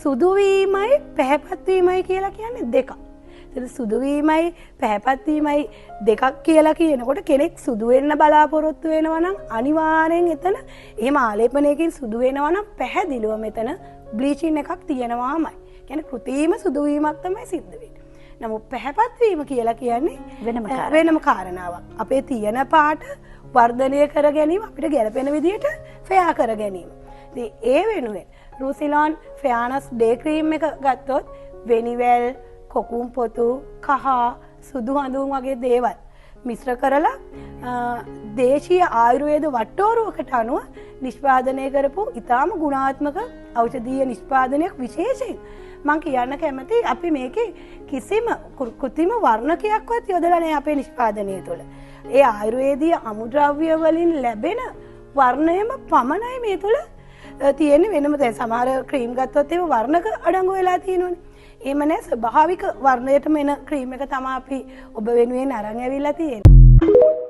සුදු වීමයි පැහැපත් වීමයි කියලා කියන්නේ දෙකක්. ඉතින් සුදු වීමයි පැහැපත් වීමයි දෙකක් කියලා කියනකොට කෙනෙක් සුදු වෙන්න බලාපොරොත්තු වෙනවා නම් අනිවාර්යෙන් එතන එහෙම ආලේපනයකින් සුදු වෙනවා නම් පැහැදිලිව මෙතන බ්ලීචින් එකක් තියෙනවාමයි. කියන්නේ කෘතිම සුදු වීමක් තමයි සිද්ධ වෙන්නේ. නමුත් පැහැපත් වීම කියලා කියන්නේ වෙනම කාරණාවක්. අපේ තියෙන පාට වර්ධනය කර ගැනීම අපිට ගැළපෙන විදිහට ෆෙයා කර ගැනීම. ඉතින් ඒ වෙනුවෙන් රූසිලෝන් ෆෙයානස් ඩේ ක්‍රීම් එක ගත්තොත් වෙනිවැල්, කොකුම් පොතු, කහ, සුදු හඳුන් වගේ දේවල් මිශ්‍ර කරලා දේශීය ආයුර්වේද වට්ටෝරුවකට අනුව නිෂ්පාදනය කරපු ඉතාම ගුණාත්මක ඖෂධීය නිෂ්පාදනයක් විශේෂයෙන් මම කියන්න කැමති අපි මේකේ කිසිම කෘත්‍රිම වර්ණකයක්වත් යොදලා නැහැ අපේ නිෂ්පාදනය තුළ. ඒ ආයුර්වේදීය අමුද්‍රව්‍ය වලින් ලැබෙන වර්ණයම පමණයි මේ තුළ තියෙන්නේ. වෙනම දැන් සමහර ක්‍රීම් ගත්තොත් ඒව වර්ණක අඩංගු වෙලා තියෙනවනේ. එහෙම නැහැ ස්වභාවික වර්ණයටම එන ක්‍රීම් එක තමයි අපි ඔබ වෙනුවෙන් අරන් ඇවිල්ලා තියෙන්නේ.